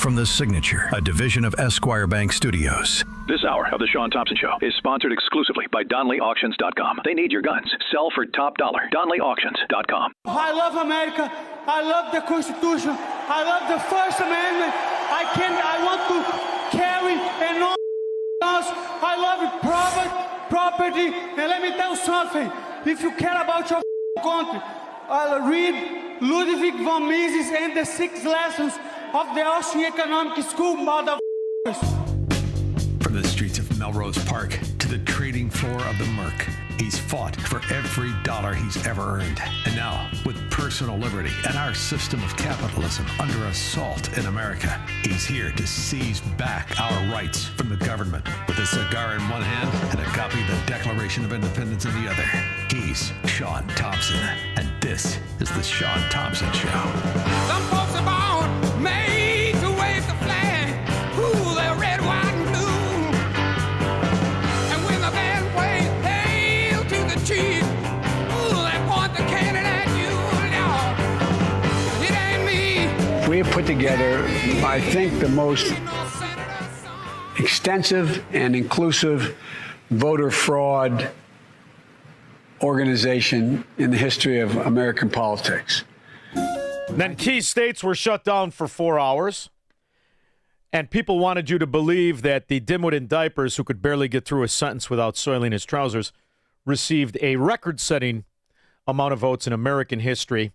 from The Signature, a division of Esquire Bank Studios. This hour of the Shaun Thompson Show is sponsored exclusively by DonleyAuctions.com. They need your guns. Sell for top dollar. DonleyAuctions.com. I love America. I love the Constitution. I love the First Amendment. I want to carry and all else. I love property. And let me tell you something. If you care about your country, read Ludwig von Mises and the 6 lessons of the Austrian Economic School, motherfuckers. From the streets of Melrose Park to the trading floor of the Merc, he's fought for every dollar he's ever earned. And now, with personal liberty and our system of capitalism under assault in America, he's here to seize back our rights from the government. With a cigar in one hand and a copy of the Declaration of Independence in the other, he's Shaun Thompson. And this is the Shaun Thompson Show. Some folks are born made to wave the flag. Ooh, they're red, white, and blue. And when the band plays hail to the chief, ooh, they point the cannon at you. No, it ain't me. We have put together, I think, the most extensive and inclusive voter fraud organization in the history of American politics. Then key states were shut down for 4 hours, and people wanted you to believe that the dimwit in diapers who could barely get through a sentence without soiling his trousers received a record-setting amount of votes in American history.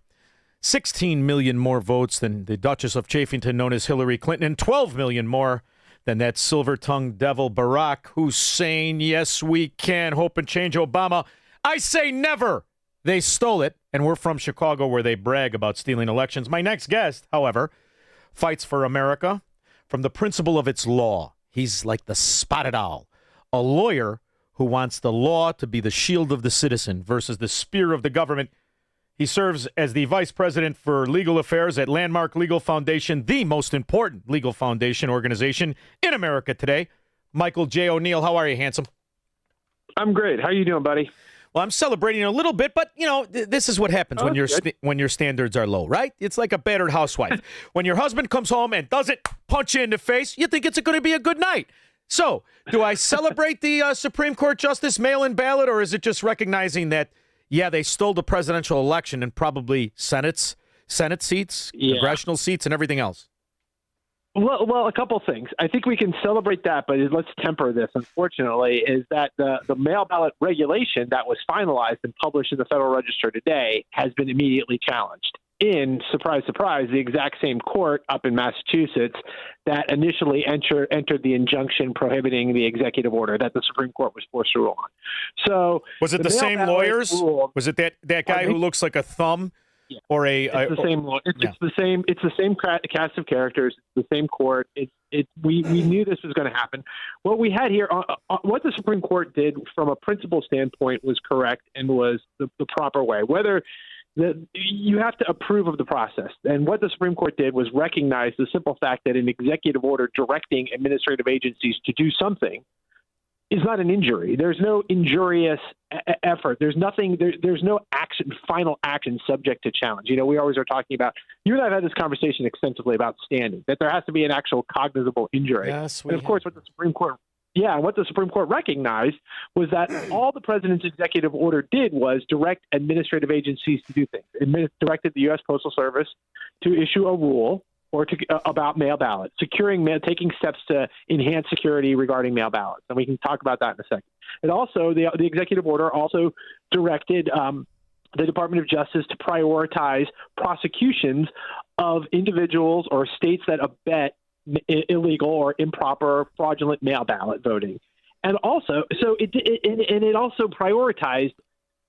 16 million more votes than the Duchess of Chaffington, known as Hillary Clinton, and 12 million more than that silver-tongued devil Barack Hussein. Yes, we can hope and change Obama. I say never. They stole it, and we're from Chicago where they brag about stealing elections. My next guest, however, fights for America from the principle of its law. He's like the spotted owl, a lawyer who wants the law to be the shield of the citizen versus the spear of the government. He serves as the vice president for legal affairs at Landmark Legal Foundation, the most important legal foundation organization in America today. Michael J. O'Neill, how are you, handsome? I'm great. How are you doing, buddy? Well, I'm celebrating a little bit, but, you know, this is what happens when your standards are low, right? It's like a battered housewife. When your husband comes home and doesn't punch you in the face, you think it's going to be a good night. So, do I celebrate the Supreme Court Justice mail-in ballot, or is it just recognizing that, yeah, they stole the presidential election and probably Senate seats, congressional seats, and everything else? Well, a couple things. I think we can celebrate that, but let's temper this, unfortunately, is that the mail ballot regulation that was finalized and published in the Federal Register today has been immediately challenged in, surprise, surprise, the exact same court up in Massachusetts that initially entered the injunction prohibiting the executive order that the Supreme Court was forced to rule on. So was it the same lawyers? Was it that guy who looks like a thumb? Yeah. Or it's the same. It's the same cast of characters. It's the same court. We knew this was going to happen. What we had here, what the Supreme Court did from a principle standpoint was correct and was the proper way. You have to approve of the process. And what the Supreme Court did was recognize the simple fact that an executive order directing administrative agencies to do something is not an injury. There's no injurious effort. There's nothing. There's no action, final action subject to challenge. You know, we always are talking about. You and I have had this conversation extensively about standing. That there has to be an actual cognizable injury. Yes, and of course, what the Supreme Court recognized was that all the president's executive order did was direct administrative agencies to do things. It directed the U.S. Postal Service to issue a rule about mail ballots, taking steps to enhance security regarding mail ballots. And we can talk about that in a second. It also, the executive order also directed the Department of Justice to prioritize prosecutions of individuals or states that abet illegal or improper fraudulent mail ballot voting. And also, it also prioritized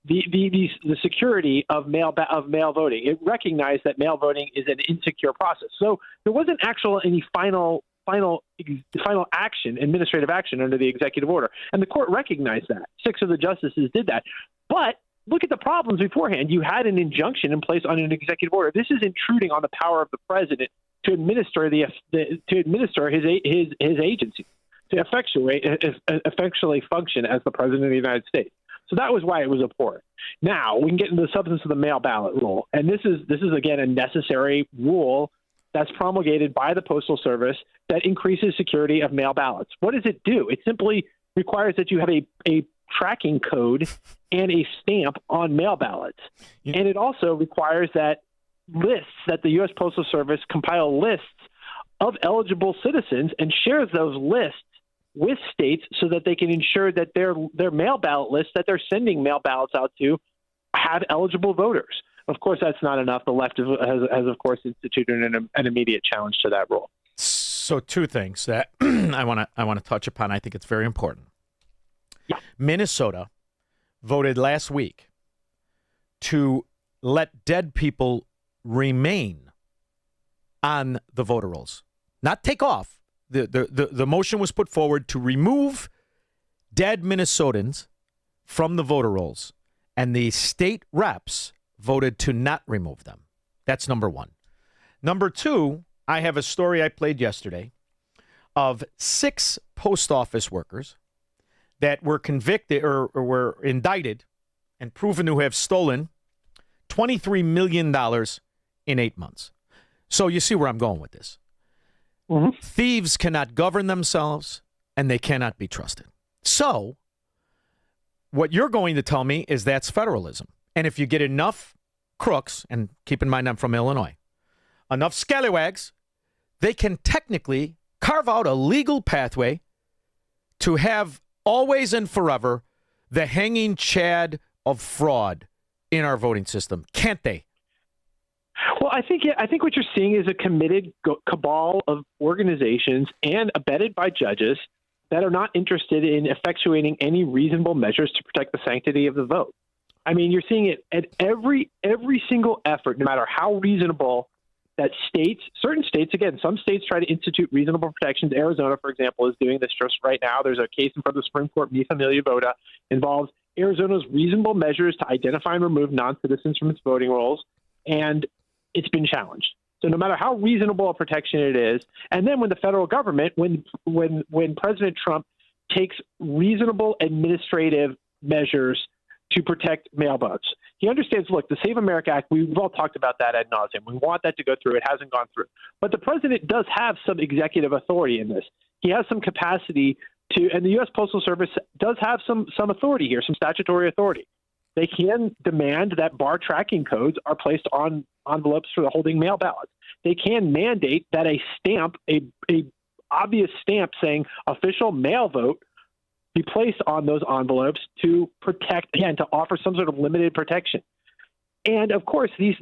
the security of mail voting. It recognized that mail voting is an insecure process. So there wasn't any final action, administrative action under the executive order. And the court recognized that. 6 of the justices did that. But look at the problems beforehand. You had an injunction in place on an executive order. This is intruding on the power of the president to administer his agency, to effectually function as the president of the United States. So that was why it was abhorrent. Now we can get into the substance of the mail ballot rule, and this is again a necessary rule that's promulgated by the Postal Service that increases security of mail ballots. What does it do? It simply requires that you have a tracking code and a stamp on mail ballots. And it also requires that the U.S. Postal Service compile lists of eligible citizens and shares those lists with states so that they can ensure that their mail ballot lists that they're sending mail ballots out to have eligible voters. Of course, that's not enough. The left has of course, instituted an immediate challenge to that rule. So two things that I want to touch upon. I think it's very important. Yeah. Minnesota voted last week to let dead people remain on the voter rolls, not take off. The motion was put forward to remove dead Minnesotans from the voter rolls, and the state reps voted to not remove them. That's number one. Number two, I have a story I played yesterday of 6 post office workers that were convicted or were indicted and proven to have stolen $23 million in 8 months. So you see where I'm going with this. Mm-hmm. Thieves cannot govern themselves, and they cannot be trusted. So what you're going to tell me is that's federalism. And if you get enough crooks, and keep in mind I'm from Illinois, enough scallywags, they can technically carve out a legal pathway to have always and forever the hanging chad of fraud in our voting system. Can't they? Well, I think what you're seeing is a committed cabal of organizations and abetted by judges that are not interested in effectuating any reasonable measures to protect the sanctity of the vote. I mean, you're seeing it at every single effort, no matter how reasonable that certain states, again, some states try to institute reasonable protections. Arizona, for example, is doing this just right now. There's a case in front of the Supreme Court, Mi Familia Vota, involves Arizona's reasonable measures to identify and remove non-citizens from its voting rolls, and it's been challenged. So no matter how reasonable a protection it is, and then when the federal government, when President Trump takes reasonable administrative measures to protect mail votes, he understands, look, the Save America Act, we've all talked about that ad nauseum. We want that to go through. It hasn't gone through. But the president does have some executive authority in this. He has some capacity to, and the U.S. Postal Service does have some authority here, some statutory authority. They can demand that bar tracking codes are placed on envelopes for the holding mail ballots. They can mandate that a stamp, a obvious stamp saying official mail vote, be placed on those envelopes to protect, again, to offer some sort of limited protection. And of course, these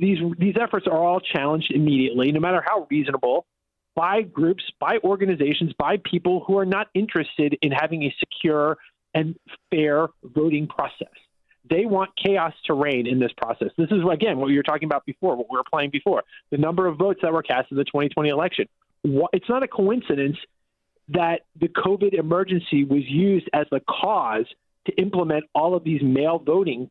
efforts are all challenged immediately, no matter how reasonable, by groups, by organizations, by people who are not interested in having a secure and fair voting process. They want chaos to reign in this process. This is, again, what you were talking about before, what we were playing before, the number of votes that were cast in the 2020 election. It's not a coincidence that the COVID emergency was used as the cause to implement all of these mail voting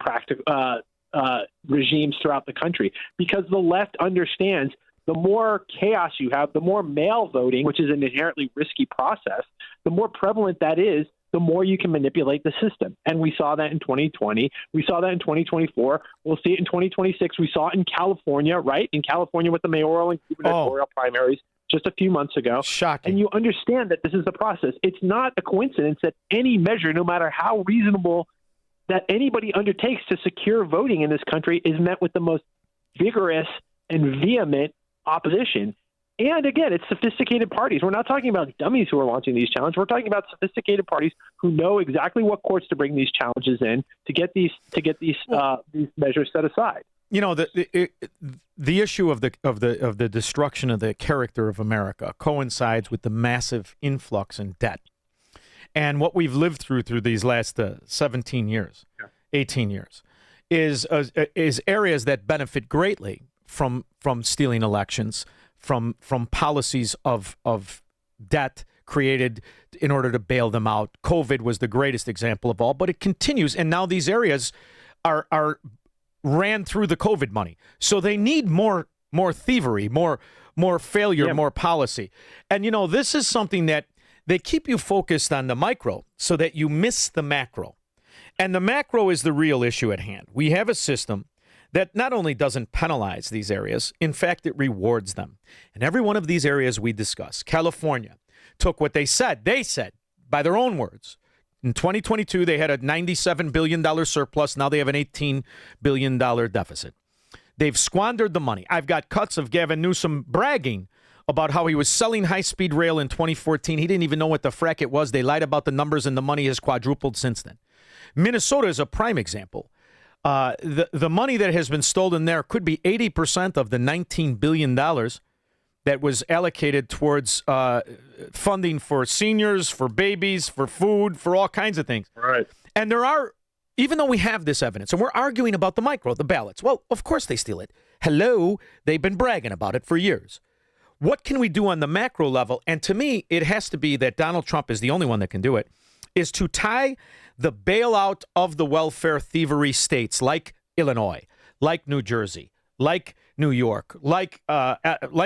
regimes throughout the country, because the left understands the more chaos you have, the more mail voting, which is an inherently risky process, the more prevalent that is, the more you can manipulate the system. And we saw that in 2020. We saw that in 2024. We'll see it in 2026. We saw it in California, right? In California with the mayoral and gubernatorial primaries just a few months ago. Shocking. And you understand that this is the process. It's not a coincidence that any measure, no matter how reasonable, that anybody undertakes to secure voting in this country is met with the most vigorous and vehement opposition. And again, it's sophisticated parties. We're not talking about dummies who are launching these challenges. We're talking about sophisticated parties who know exactly what courts to bring these challenges in to get these measures set aside. You know, the issue of the destruction of the character of America coincides with the massive influx in debt, and what we've lived through these last 17 years, 18 years, is areas that benefit greatly from stealing elections, from policies of debt created in order to bail them out. COVID was the greatest example of all, but it continues, and now these areas are ran through the COVID money. So they need more thievery, more failure, more policy. And, you know, this is something that they keep you focused on the micro so that you miss the macro. And the macro is the real issue at hand. We have a system that not only doesn't penalize these areas, in fact, it rewards them. And every one of these areas we discuss, California took what they said by their own words. In 2022, they had a $97 billion surplus. Now they have an $18 billion deficit. They've squandered the money. I've got cuts of Gavin Newsom bragging about how he was selling high-speed rail in 2014. He didn't even know what the frack it was. They lied about the numbers, and the money has quadrupled since then. Minnesota is a prime example. The money that has been stolen there could be 80% of the $19 billion that was allocated towards funding for seniors, for babies, for food, for all kinds of things. Right. And there are, even though we have this evidence, and we're arguing about the micro, the ballots, well, of course they steal it. Hello, they've been bragging about it for years. What can we do on the macro level? And to me, it has to be that Donald Trump is the only one that can do it, is to tie the bailout of the welfare thievery states like Illinois, like New Jersey, like New York, like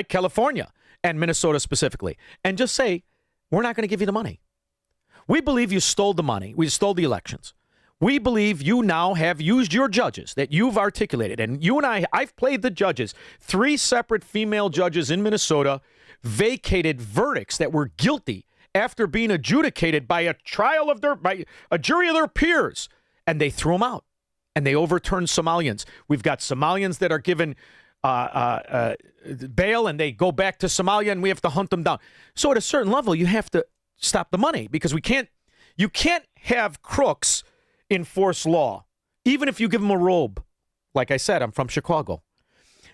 California and Minnesota specifically, and just say, we're not going to give you the money. We believe you stole the money. We stole the elections. We believe you now have used your judges that you've articulated. And you and I've played the judges. 3 separate female judges in Minnesota vacated verdicts that were guilty after being adjudicated by a jury of their peers. And they threw them out. And they overturned Somalians. We've got Somalians that are given bail and they go back to Somalia and we have to hunt them down. So at a certain level, you have to stop the money because you can't have crooks enforce law, even if you give them a robe. Like I said, I'm from Chicago.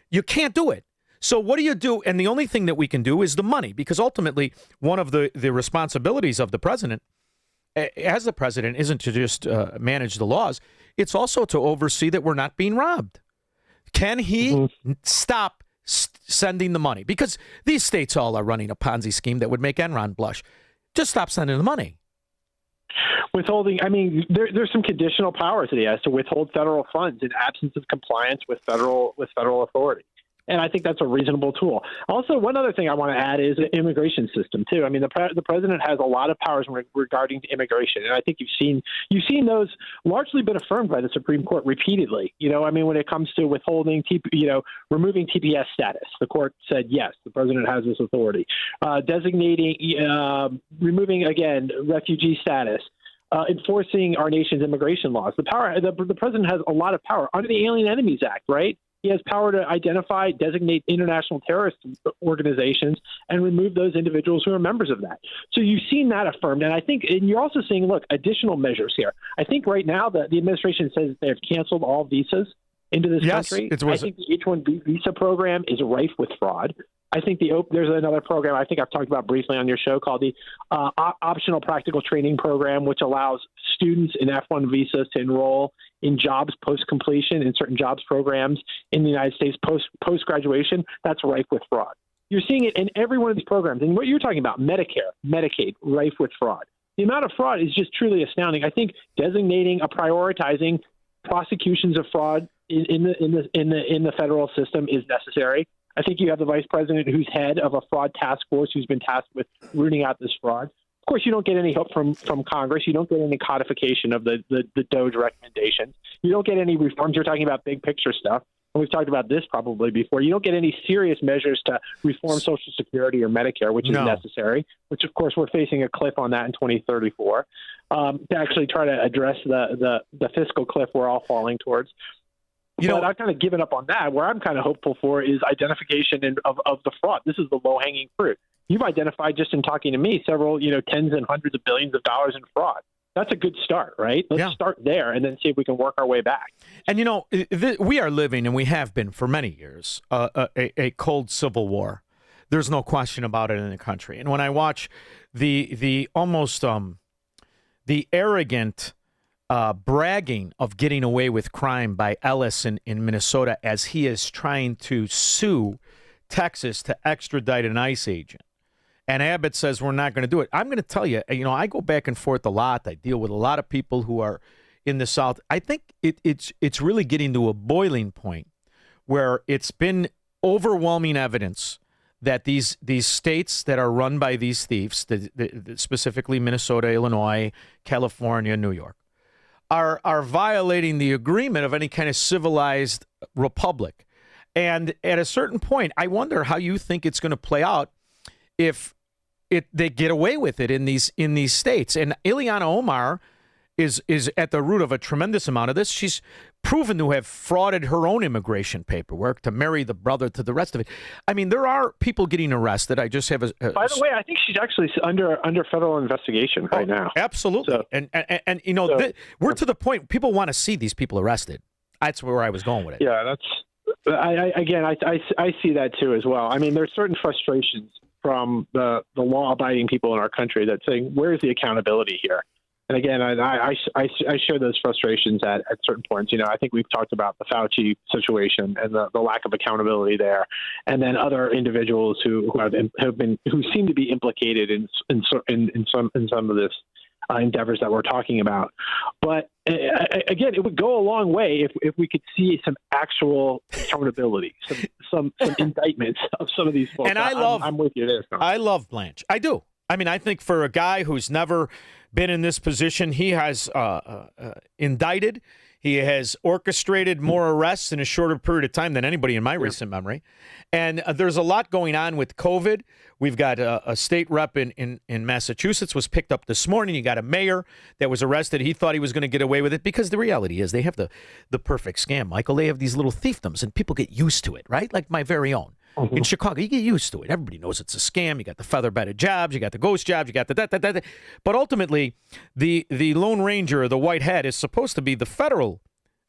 You can't do it. So what do you do? And the only thing that we can do is the money, because ultimately one of the responsibilities of the president, as the president, isn't to just manage the laws. It's also to oversee that we're not being robbed. Can he stop sending the money? Because these states all are running a Ponzi scheme that would make Enron blush. Just stop sending the money. Withholding, I mean, there's some conditional powers that he has to withhold federal funds in absence of compliance with federal authority. And I think that's a reasonable tool. Also, one other thing I want to add is the immigration system, too. I mean, the president has a lot of powers regarding regarding and I think you've seen those largely been affirmed by the Supreme Court repeatedly. You know, I mean, when it comes to withholding, removing TPS status, the court said, yes, the president has this authority. Designating, removing, again, refugee status. Enforcing our nation's immigration laws. The president has a lot of power under the Alien Enemies Act, right? He has power to identify, designate international terrorist organizations and remove those individuals who are members of that. So you've seen that affirmed. And I think, and you're also seeing, look, additional measures here. I think right now the administration says they have canceled all visas into this country. I think the H-1B visa program is rife with fraud. I think there's another program I think I've talked about briefly on your show called the Optional Practical Training Program, which allows students in F-1 visas to enroll in jobs post-completion in certain jobs programs in the United States post-graduation. That's rife with fraud. You're seeing it in every one of these programs. And what you're talking about, Medicare, Medicaid, rife with fraud. The amount of fraud is just truly astounding. I think designating prioritizing prosecutions of fraud in the federal system is necessary. I think you have the vice president who's head of a fraud task force who's been tasked with rooting out this fraud. Of course, you don't get any help from Congress. You don't get any codification of the DOJ recommendations. You don't get any reforms. You're talking about big picture stuff. And we've talked about this probably before. You don't get any serious measures to reform Social Security or Medicare, which is necessary, which, of course, we're facing a cliff on that in 2034, to actually try to address the fiscal cliff we're all falling towards. I've kind of given up on that. Where I'm kind of hopeful for is identification of the fraud. This is the low-hanging fruit. You've identified, just in talking to me, several, tens and hundreds of billions of dollars in fraud. That's a good start, right? Let's start there and then see if we can work our way back. And, we are living, and we have been for many years, a cold civil war. There's no question about it in the country. And when I watch the almost the arrogant bragging of getting away with crime by Ellis in Minnesota as he is trying to sue Texas to extradite an ICE agent. And Abbott says we're not going to do it. I'm going to tell you, I go back and forth a lot. I deal with a lot of people who are in the South. I think it's really getting to a boiling point where it's been overwhelming evidence that these states that are run by these thieves, specifically Minnesota, Illinois, California, New York, are violating the agreement of any kind of civilized republic. And at a certain point, I wonder how you think it's going to play out if they get away with it in these states. And Ileana Omar is at the root of a tremendous amount of this. She's proven to have frauded her own immigration paperwork to marry the brother to the rest of it. I mean, there are people getting arrested. I just have a By the way, I think she's actually under federal investigation right now. Absolutely. So, and you know, we're to the point people want to see these people arrested. That's where I was going with it. Yeah, I see that too as well. I mean, there's certain frustrations from the law-abiding people in our country that saying, where's the accountability here? And again, I share those frustrations at certain points. You know, I think we've talked about the Fauci situation and the lack of accountability there, and then other individuals who seem to be implicated in some of this endeavors that we're talking about. But again, it would go a long way if we could see some actual accountability, some indictments of some of these folks. And I'm with you there. I love Blanche. I do. I mean, I think for a guy who's never been in this position, he has indicted. He has orchestrated more arrests in a shorter period of time than anybody in my recent memory. And there's a lot going on with COVID. We've got a state rep in Massachusetts was picked up this morning. You got a mayor that was arrested. He thought he was going to get away with it because the reality is they have the perfect scam, Michael. They have these little fiefdoms, and people get used to it, right? Like my very own. Mm-hmm. In Chicago, you get used to it. Everybody knows it's a scam. You got the feather-bedded jobs. You got the ghost jobs. You got the that. But ultimately, the Lone Ranger or the White Hat is supposed to be the federal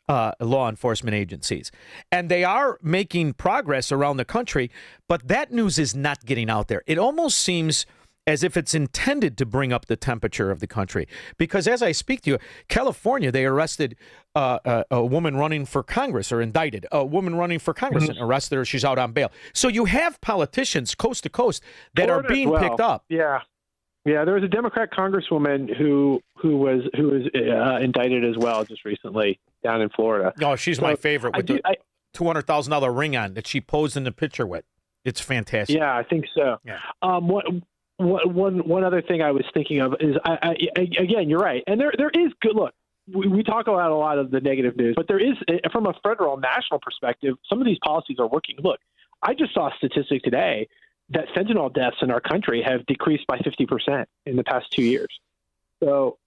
law enforcement agencies. And they are making progress around the country, but that news is not getting out there. It almost seems as if it's intended to bring up the temperature of the country. Because as I speak to you, California, they arrested a woman running for Congress, or indicted a woman running for Congress, and arrested her. She's out on bail. So you have politicians coast to coast that Florida are being picked up. Yeah. Yeah, there was a Democrat congresswoman who was indicted as well just recently down in Florida. Oh, she's my favorite with the $200,000 ring on that she posed in the picture with. It's fantastic. Yeah, I think so. Yeah. One other thing I was thinking of is, again, you're right. And there is good look. We talk about a lot of the negative news, but there is, from a federal national perspective, some of these policies are working. Look, I just saw a statistic today that fentanyl deaths in our country have decreased by 50% in the past 2 years. So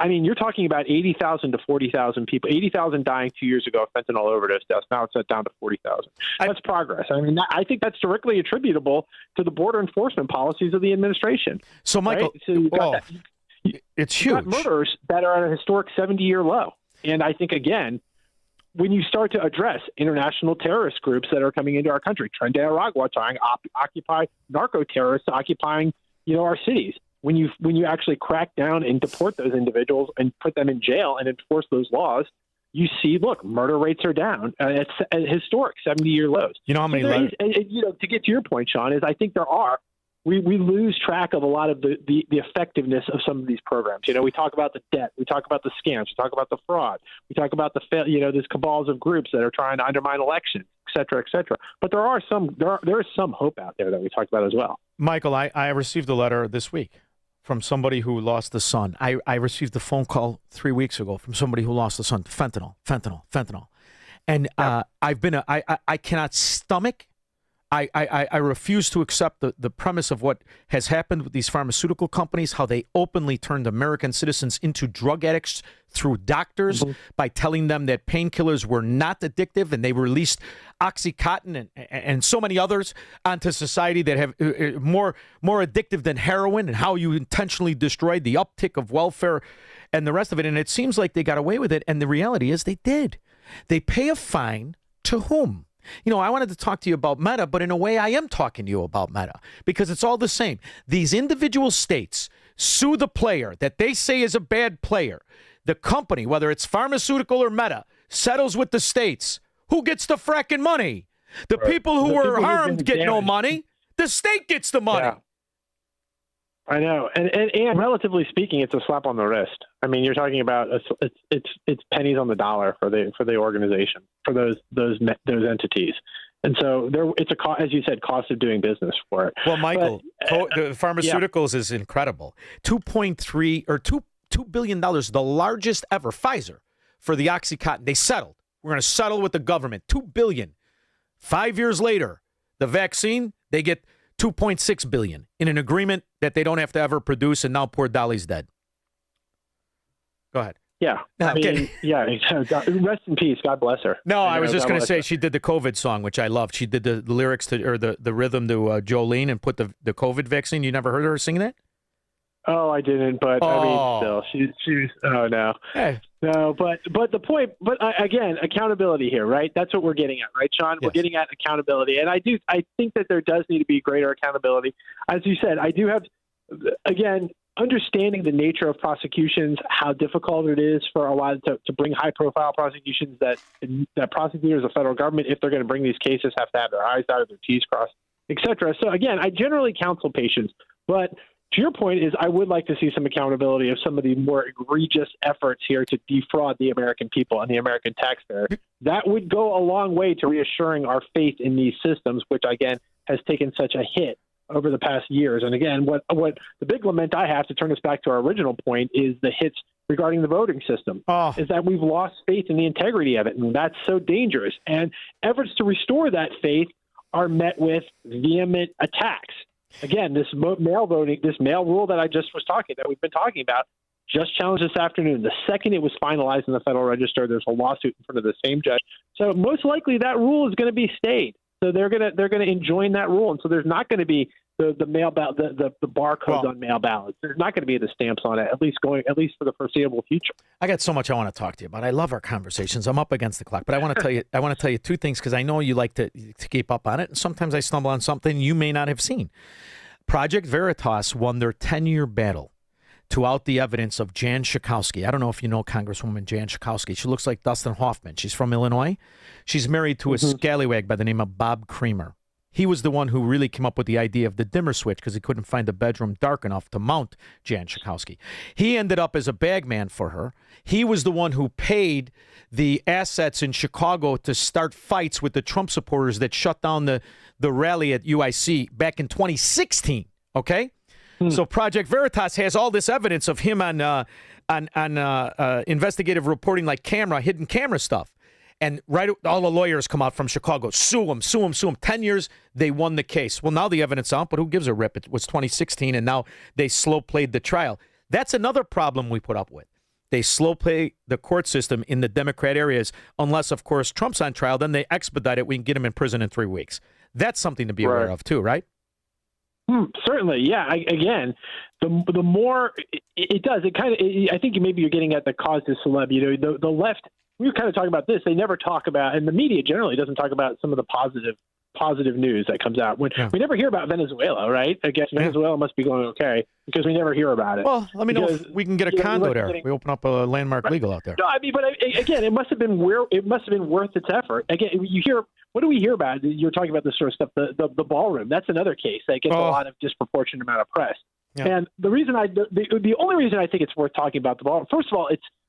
you're talking about 80,000 to 40,000 people, 80,000 dying 2 years ago of fentanyl overdose deaths. Now it's down to 40,000. That's progress. I mean, I think that's directly attributable to the border enforcement policies of the administration. So, Michael, right? So you've got it's huge. You've got murders that are at a historic 70-year low. And I think, again, when you start to address international terrorist groups that are coming into our country, Tren de Aragua trying to occupy narco terrorists occupying, our cities. When you actually crack down and deport those individuals and put them in jail and enforce those laws, you see, look, murder rates are down. It's at historic 70-year lows. You know how many? To get to your point, Shaun, is I think we lose track of a lot of the effectiveness of some of these programs. We talk about the debt, we talk about the scams, we talk about the fraud, we talk about these cabals of groups that are trying to undermine elections, et cetera, et cetera. But there is some hope out there that we talked about as well. Michael, I received a letter this week from somebody who lost a son. I received a phone call 3 weeks ago from somebody who lost a son. Fentanyl. And I cannot stomach. I refuse to accept the premise of what has happened with these pharmaceutical companies, how they openly turned American citizens into drug addicts through doctors by telling them that painkillers were not addictive, and they released Oxycontin and so many others onto society that have more addictive than heroin, and how you intentionally destroyed the uptick of welfare and the rest of it. And it seems like they got away with it, and the reality is they did. They pay a fine to whom? I wanted to talk to you about Meta, but in a way I am talking to you about Meta because it's all the same. These individual states sue the player that they say is a bad player. The company, whether it's pharmaceutical or Meta, settles with the states. Who gets the fracking money? The people who were harmed get no money. The state gets the money. Yeah. I know, and relatively speaking, it's a slap on the wrist. I mean, you're talking about it's pennies on the dollar for the organization, for those entities, and so it's as you said, cost of doing business for it. Well, Michael, the pharmaceuticals is incredible. 2.3 or $2 billion, the largest ever, Pfizer, for the OxyContin. They settled. We're going to settle with the government, $2 billion. 5 years later, the vaccine, they get $2.6 billion in an agreement that they don't have to ever produce, and now poor Dolly's dead. Go ahead. Yeah. No, I mean, yeah. Rest in peace. God bless her. No, I was just going to say her. she did the COVID song, which I loved. She did the lyrics to, or the rhythm to Jolene and put the COVID vaccine. You never heard her sing that? Oh, I didn't, but I mean, still, she's. Oh no, Hey. no, but the point, again, accountability here, right? That's what we're getting at, right, Shaun? Yes. We're getting at accountability, and I think that there does need to be greater accountability. As you said, I do have, again, understanding the nature of prosecutions, how difficult it is for a lot to bring high-profile prosecutions that prosecutors, the federal government, if they're going to bring these cases, have to have their I's dotted, their T's crossed, et cetera. So again, I generally counsel patience, but to your point is I would like to see some accountability of some of the more egregious efforts here to defraud the American people and the American taxpayer. That would go a long way to reassuring our faith in these systems, which, again, has taken such a hit over the past years. And again, what the big lament I have, to turn us back to our original point, is the hits regarding the voting system, is that we've lost faith in the integrity of it. And that's so dangerous. And efforts to restore that faith are met with vehement attacks. Again, this mail voting, this mail rule that we've been talking about, just challenged this afternoon. The second it was finalized in the Federal Register, there's a lawsuit in front of the same judge. So most likely that rule is going to be stayed. So they're going to enjoin that rule, and so there's not going to be the mail ballot, the barcodes on mail ballots. There's not going to be the stamps on it, at least for the foreseeable future. I got so much I want to talk to you about. I love our conversations. I'm up against the clock, but I want to tell you two things, because I know you like to keep up on it, and sometimes I stumble on something you may not have seen. Project Veritas won their 10-year battle to out the evidence of Jan Schakowsky. I don't know if you know Congresswoman Jan Schakowsky. She looks like Dustin Hoffman. She's from Illinois. She's married to a scallywag by the name of Bob Creamer. He was the one who really came up with the idea of the dimmer switch, because he couldn't find the bedroom dark enough to mount Jan Schakowsky. He ended up as a bagman for her. He was the one who paid the assets in Chicago to start fights with the Trump supporters that shut down the rally at UIC back in 2016. Okay? So Project Veritas has all this evidence of him on investigative reporting, like hidden camera stuff. And all the lawyers come out from Chicago, sue him. 10 years, they won the case. Well, now the evidence out, but who gives a rip? It was 2016, and now they slow played the trial. That's another problem we put up with. They slow play the court system in the Democrat areas, unless, of course, Trump's on trial. Then they expedite it. We can get him in prison in 3 weeks. That's something to be aware of, too, right? Certainly, yeah. Again, the more it does, it kind of. I think maybe you're getting at the cause de celeb. You know, the left. We were kind of talking about this. They never talk about, and the media generally doesn't talk about some of the positive news that comes out. We never hear about Venezuela, right? I guess Venezuela must be going okay, because we never hear about it. Well, let me know if we can get a condo there. We open up a Landmark Legal out there. No, I mean, but again, it must have been worth its effort. Again, you hear. What do we hear about? You're talking about this sort of stuff. The ballroom. That's another case that gets a lot of disproportionate amount of press. Yeah. And the only reason I think it's worth talking about the ballroom. First of all,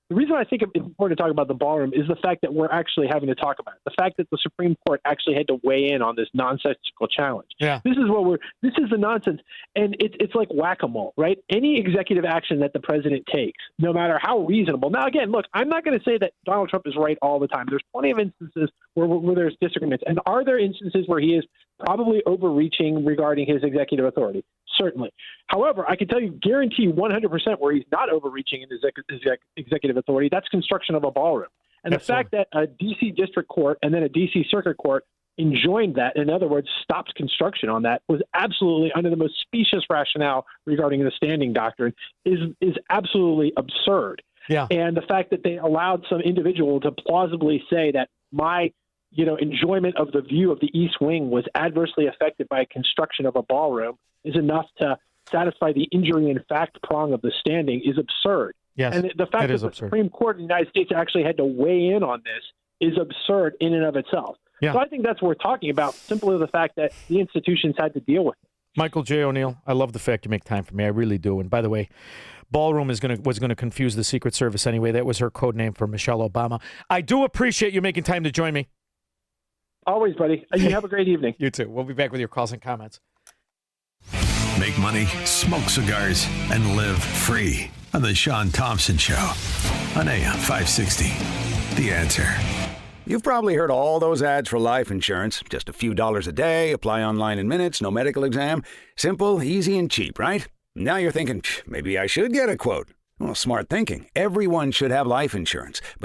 the reason I think it's important to talk about the ballroom is the fact that we're actually having to talk about it. The fact that the Supreme Court actually had to weigh in on this nonsensical challenge. Yeah. This is the nonsense. And it's like whack-a-mole, right? Any executive action that the president takes, no matter how reasonable. Now, again, look, I'm not going to say that Donald Trump is right all the time. There's plenty of instances where there's disagreements. And are there instances where he is probably overreaching regarding his executive authority? Certainly. However, I can guarantee 100% where he's not overreaching in his executive authority. That's construction of a ballroom. And the fact that a D.C. District Court and then a D.C. Circuit Court enjoined that, in other words, stopped construction on that, was absolutely, under the most specious rationale regarding the standing doctrine, is absolutely absurd. Yeah. And the fact that they allowed some individual to plausibly say that my enjoyment of the view of the East Wing was adversely affected by construction of a ballroom is enough to satisfy the injury in fact prong of the standing is absurd. Yes, and the fact that the Supreme Court of the United States actually had to weigh in on this is absurd in and of itself. Yeah. So I think that's worth talking about, simply the fact that the institutions had to deal with it. Michael J. O'Neill, I love the fact you make time for me. I really do. And by the way, ballroom was going to confuse the Secret Service anyway. That was her code name for Michelle Obama. I do appreciate you making time to join me. Always, buddy. You have a great evening. You too. We'll be back with your calls and comments. Make money, smoke cigars, and live free. on the Shaun Thompson Show on AM 560. The Answer. You've probably heard all those ads for life insurance. Just a few dollars a day, apply online in minutes, no medical exam. Simple, easy, and cheap, right? Now you're thinking, maybe I should get a quote. Well, smart thinking. Everyone should have life insurance, but